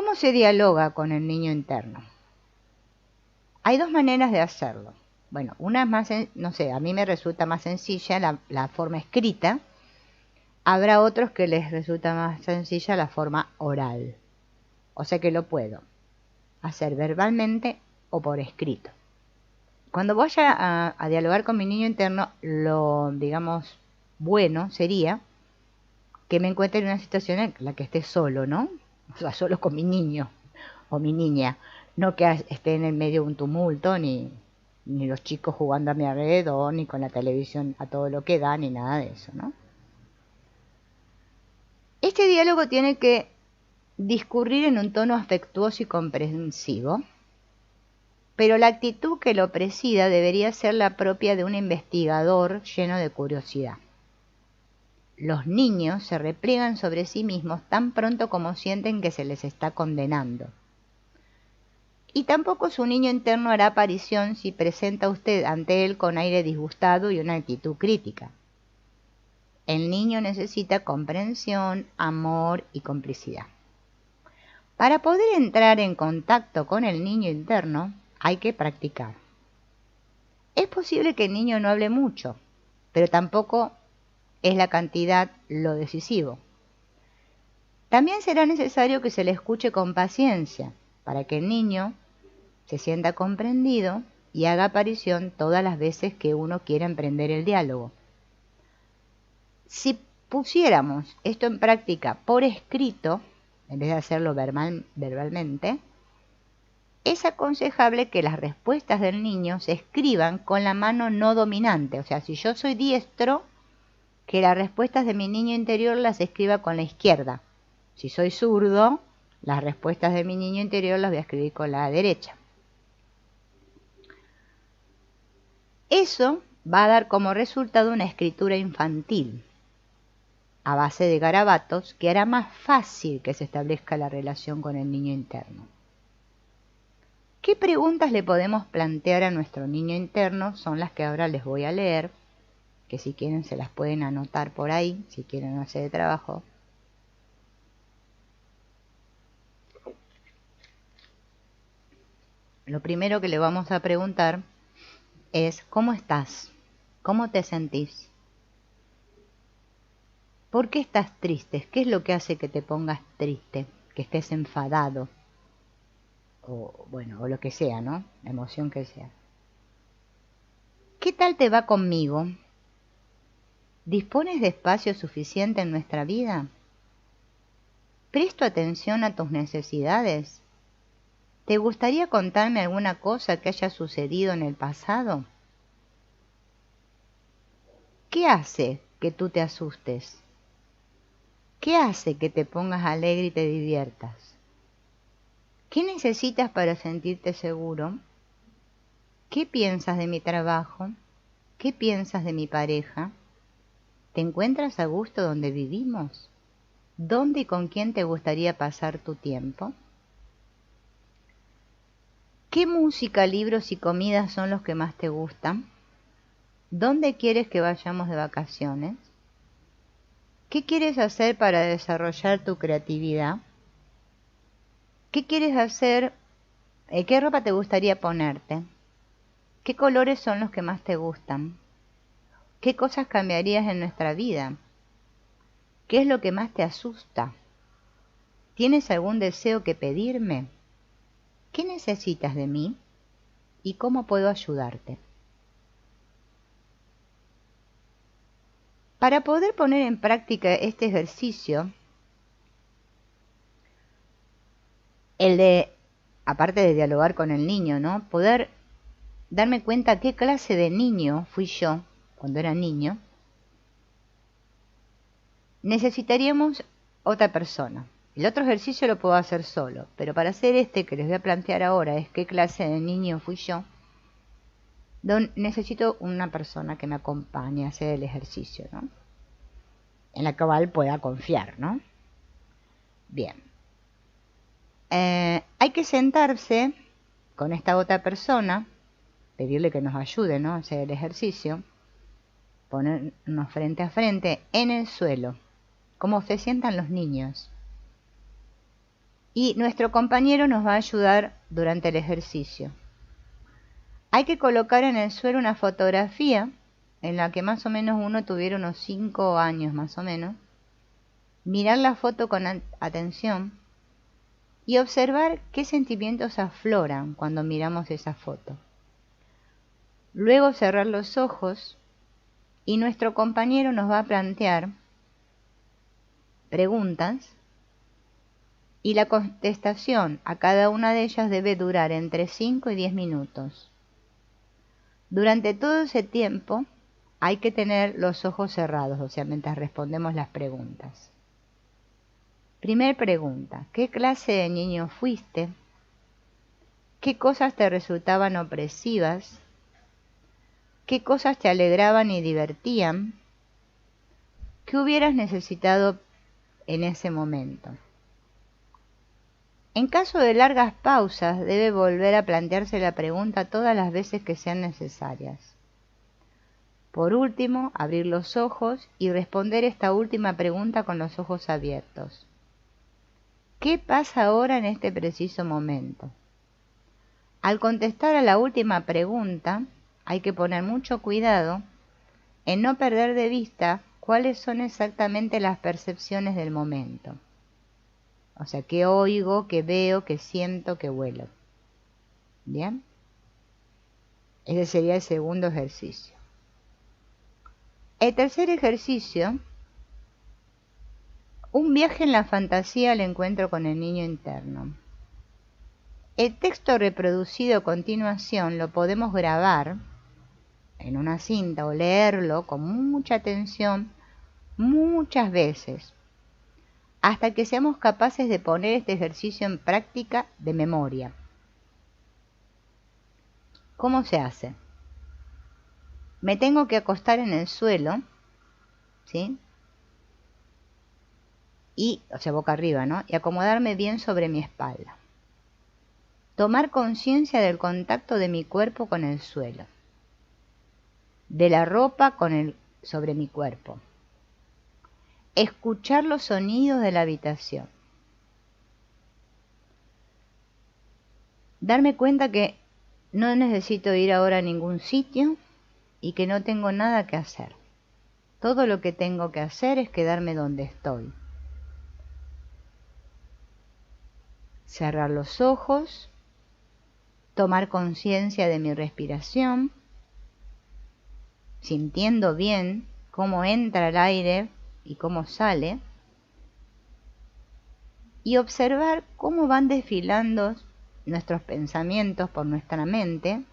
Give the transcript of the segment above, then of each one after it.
¿Cómo se dialoga con el niño interno? Hay dos maneras de hacerlo. Bueno, una es más, no sé, a mí me resulta más sencilla la forma escrita. Habrá otros que les resulta más sencilla la forma oral. O sea que lo puedo hacer verbalmente o por escrito. Cuando vaya a dialogar con mi niño interno, lo, digamos, bueno sería que me encuentre en una situación en la que esté solo, ¿no? O sea, solo con mi niño o mi niña. No que esté en el medio de un tumulto, ni los chicos jugando a mi alrededor, ni con la televisión a todo lo que da, ni nada de eso, ¿no? Este diálogo tiene que discurrir en un tono afectuoso y comprensivo, pero la actitud que lo presida debería ser la propia de un investigador lleno de curiosidad. Los niños se repliegan sobre sí mismos tan pronto como sienten que se les está condenando. Y tampoco su niño interno hará aparición si presenta usted ante él con aire disgustado y una actitud crítica. El niño necesita comprensión, amor y complicidad. Para poder entrar en contacto con el niño interno, hay que practicar. Es posible que el niño no hable mucho, pero tampoco es la cantidad lo decisivo. También será necesario que se le escuche con paciencia, para que el niño se sienta comprendido y haga aparición todas las veces que uno quiera emprender el diálogo. Si pusiéramos esto en práctica por escrito, en vez de hacerlo verbalmente, es aconsejable que las respuestas del niño se escriban con la mano no dominante. O sea, si yo soy diestro, que las respuestas de mi niño interior las escriba con la izquierda. Si soy zurdo, las respuestas de mi niño interior las voy a escribir con la derecha. Eso va a dar como resultado una escritura infantil, a base de garabatos, que hará más fácil que se establezca la relación con el niño interno. ¿Qué preguntas le podemos plantear a nuestro niño interno? Son las que ahora les voy a leer, que si quieren se las pueden anotar por ahí, si quieren hacer el trabajo. Lo primero que le vamos a preguntar es: ¿cómo estás? ¿Cómo te sentís? ¿Por qué estás triste? ¿Qué es lo que hace que te pongas triste? Que estés enfadado. O bueno, o lo que sea, ¿no? La emoción que sea. ¿Qué tal te va conmigo? ¿Dispones de espacio suficiente en nuestra vida? ¿Presto atención a tus necesidades? ¿Te gustaría contarme alguna cosa que haya sucedido en el pasado? ¿Qué hace que tú te asustes? ¿Qué hace que te pongas alegre y te diviertas? ¿Qué necesitas para sentirte seguro? ¿Qué piensas de mi trabajo? ¿Qué piensas de mi pareja? ¿Te encuentras a gusto donde vivimos? ¿Dónde y con quién te gustaría pasar tu tiempo? ¿Qué música, libros y comidas son los que más te gustan? ¿Dónde quieres que vayamos de vacaciones? ¿Qué quieres hacer para desarrollar tu creatividad? ¿Qué quieres hacer? ¿Qué ropa te gustaría ponerte? ¿Qué colores son los que más te gustan? ¿Qué cosas cambiarías en nuestra vida? ¿Qué es lo que más te asusta? ¿Tienes algún deseo que pedirme? ¿Qué necesitas de mí? ¿Y cómo puedo ayudarte? Para poder poner en práctica este ejercicio, el de, aparte de dialogar con el niño, ¿no? Poder darme cuenta qué clase de niño fui yo cuando era niño, necesitaríamos otra persona. El otro ejercicio lo puedo hacer solo, pero para hacer este que les voy a plantear ahora, es qué clase de niño fui yo, necesito una persona que me acompañe a hacer el ejercicio, ¿no? En la cual pueda confiar, ¿no? Bien. Hay que sentarse con esta otra persona, pedirle que nos ayude, ¿no? A hacer el ejercicio, ponernos frente a frente en el suelo, como se sientan los niños. y nuestro compañero nos va a ayudar durante el ejercicio. Hay que colocar en el suelo una fotografía en la que más o menos uno tuviera unos 5 años más o menos, mirar la foto con atención y observar qué sentimientos afloran cuando miramos esa foto. Luego cerrar los ojos y nuestro compañero nos va a plantear preguntas y la contestación a cada una de ellas debe durar entre 5 y 10 minutos. Durante todo ese tiempo hay que tener los ojos cerrados, o sea, mientras respondemos las preguntas. Primer pregunta, ¿qué clase de niño fuiste? ¿Qué cosas te resultaban opresivas? ¿Qué cosas te alegraban y divertían? ¿Qué hubieras necesitado en ese momento? En caso de largas pausas, debe volver a plantearse la pregunta todas las veces que sean necesarias. Por último, abrir los ojos y responder esta última pregunta con los ojos abiertos. ¿Qué pasa ahora en este preciso momento? Al contestar a la última pregunta, hay que poner mucho cuidado en no perder de vista cuáles son exactamente las percepciones del momento. O sea, qué oigo, qué veo, qué siento, qué huelo. ¿Bien? Ese sería el segundo ejercicio. El tercer ejercicio, un viaje en la fantasía al encuentro con el niño interno. El texto reproducido a continuación lo podemos grabar en una cinta o leerlo con mucha atención muchas veces, hasta que seamos capaces de poner este ejercicio en práctica de memoria. ¿Cómo se hace? Me tengo que acostar en el suelo, ¿sí? O sea, boca arriba, ¿no? Y acomodarme bien sobre mi espalda. Tomar conciencia del contacto de mi cuerpo con el suelo, de la ropa sobre mi cuerpo. Escuchar los sonidos de la habitación. Darme cuenta que no necesito ir ahora a ningún sitio y que no tengo nada que hacer. Todo lo que tengo que hacer es quedarme donde estoy. Cerrar los ojos, tomar conciencia de mi respiración, sintiendo bien cómo entra el aire y cómo sale, y observar cómo van desfilando nuestros pensamientos por nuestra mente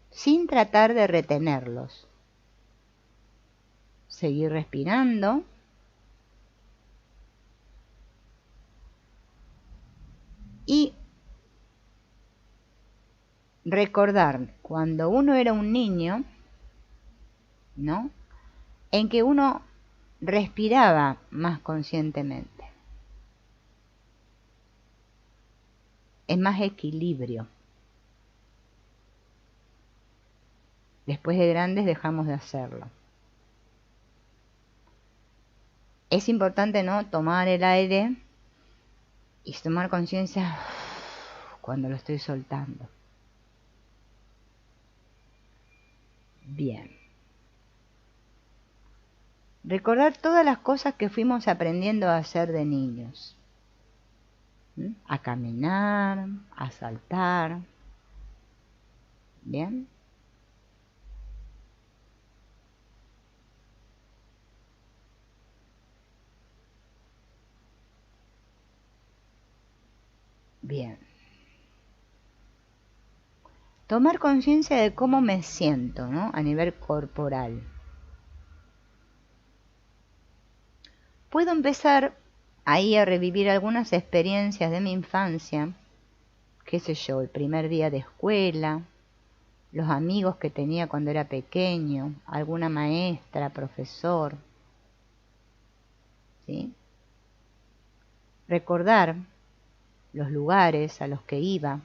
sin tratar de retenerlos. Seguir respirando y recordar cuando uno era un niño, ¿no? En que uno respiraba más conscientemente. Es más equilibrio. Después de grandes dejamos de hacerlo. Es importante, ¿no?, tomar el aire y tomar conciencia cuando lo estoy soltando. Bien. Recordar todas las cosas que fuimos aprendiendo a hacer de niños. A caminar, a saltar. Bien. Bien. Tomar conciencia de cómo me siento, ¿no?, a nivel corporal. Puedo empezar ahí a revivir algunas experiencias de mi infancia, qué sé yo, el primer día de escuela, los amigos que tenía cuando era pequeño, alguna maestra, profesor, ¿sí? Recordar los lugares a los que iba,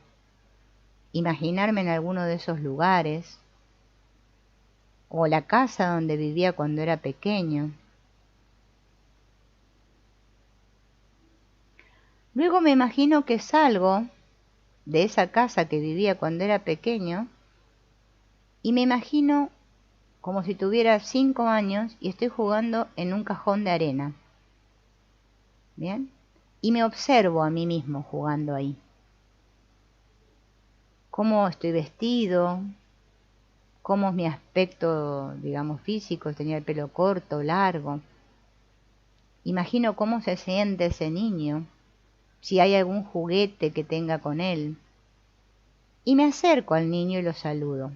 imaginarme en alguno de esos lugares, o la casa donde vivía cuando era pequeño. Luego me imagino que salgo de esa casa que vivía cuando era pequeño y me imagino como si tuviera 5 años y estoy jugando en un cajón de arena. ¿Bien? Y me observo a mí mismo jugando ahí. Cómo estoy vestido, cómo es mi aspecto, digamos, físico, tenía el pelo corto, largo. Imagino cómo se siente ese niño, si hay algún juguete que tenga con él. Y me acerco al niño y lo saludo.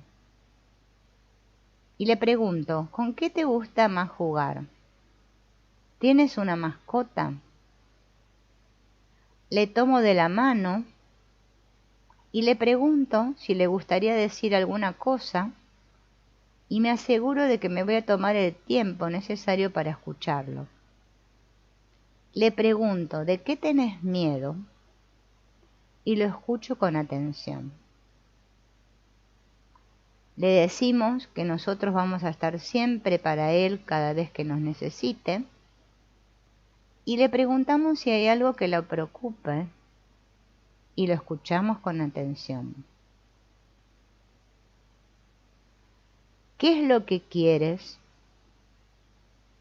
Y le pregunto, ¿con qué te gusta más jugar? ¿Tienes una mascota? Le tomo de la mano y le pregunto si le gustaría decir alguna cosa y me aseguro de que me voy a tomar el tiempo necesario para escucharlo. Le pregunto, ¿de qué tenés miedo? Y lo escucho con atención. Le decimos que nosotros vamos a estar siempre para él cada vez que nos necesite y le preguntamos si hay algo que lo preocupe y lo escuchamos con atención. ¿Qué es lo que quieres?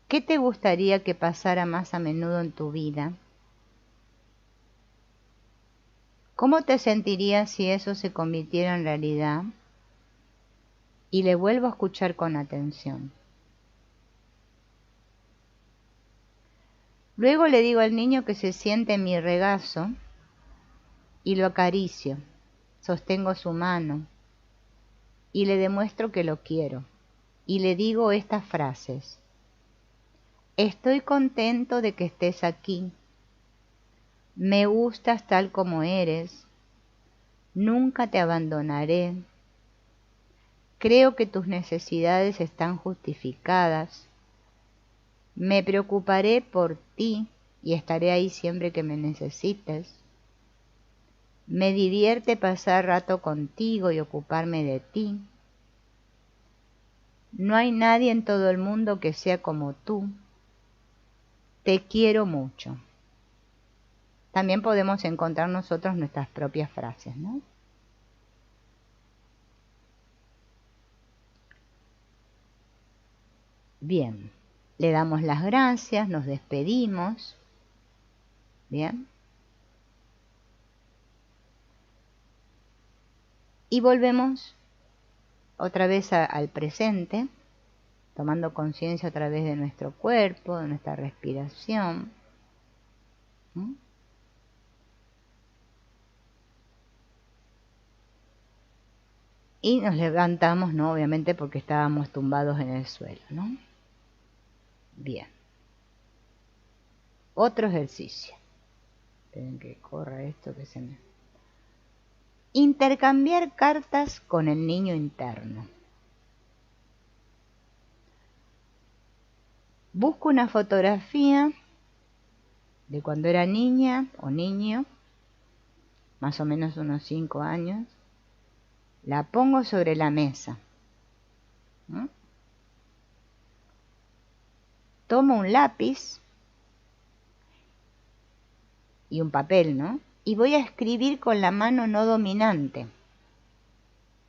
¿Qué te gustaría que pasara más a menudo en tu vida? ¿Cómo te sentirías si eso se convirtiera en realidad? Y le vuelvo a escuchar con atención. Luego le digo al niño que se siente en mi regazo y lo acaricio, sostengo su mano y le demuestro que lo quiero. Y le digo estas frases. Estoy contento de que estés aquí. Me gustas tal como eres. Nunca te abandonaré. Creo que tus necesidades están justificadas. Me preocuparé por ti y estaré ahí siempre que me necesites. Me divierte pasar rato contigo y ocuparme de ti. No hay nadie en todo el mundo que sea como tú. Te quiero mucho. También podemos encontrar nosotros nuestras propias frases, ¿no? Bien, le damos las gracias, nos despedimos. Bien. Y volvemos otra vez al presente, tomando conciencia a través de nuestro cuerpo, de nuestra respiración. Y nos levantamos, ¿no? Obviamente porque estábamos tumbados en el suelo, ¿no? Bien. Otro ejercicio. Esperen que corra esto que se me... Intercambiar cartas con el niño interno. Busco una fotografía de cuando era niña o niño, más o menos unos 5 años, la pongo sobre la mesa. Tomo un lápiz y un papel, ¿no? Y voy a escribir con la mano no dominante.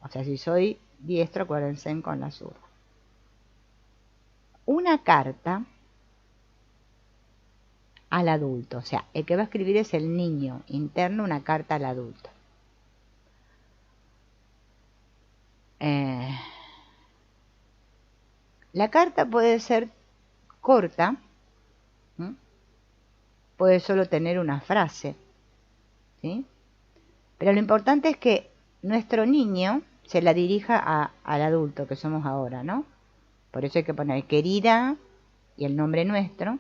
O sea, si soy diestro, acuérdense con la zurda. Una carta al adulto. O sea, el que va a escribir es el niño interno, una carta al adulto. La carta puede ser corta, puede solo tener una frase, ¿sí? Pero lo importante es que nuestro niño se la dirija al adulto que somos ahora, ¿no? Por eso hay que poner querida y el nombre nuestro.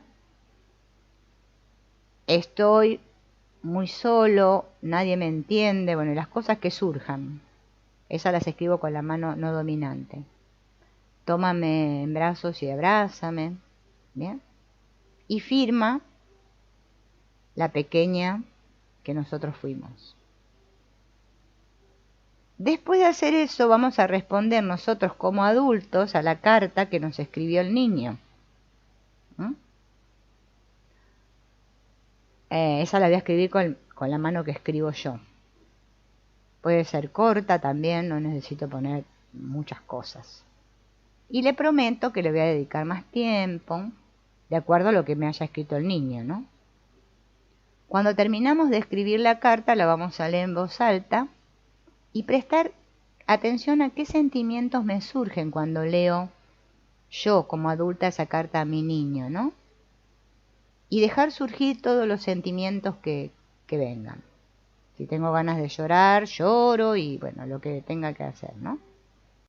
Estoy muy solo, nadie me entiende, bueno, las cosas que surjan. Esas las escribo con la mano no dominante. Tómame en brazos y abrázame, ¿bien? Y firma la pequeña que nosotros fuimos. Después de hacer eso, vamos a responder nosotros como adultos a la carta que nos escribió el niño. Esa la voy a escribir con la mano que escribo yo. Puede ser corta también, no necesito poner muchas cosas. Y le prometo que le voy a dedicar más tiempo, de acuerdo a lo que me haya escrito el niño, ¿no? Cuando terminamos de escribir la carta, la vamos a leer en voz alta y prestar atención a qué sentimientos me surgen cuando leo yo como adulta esa carta a mi niño, ¿no? Y dejar surgir todos los sentimientos que vengan. Si tengo ganas de llorar, lloro y bueno, lo que tenga que hacer, ¿no?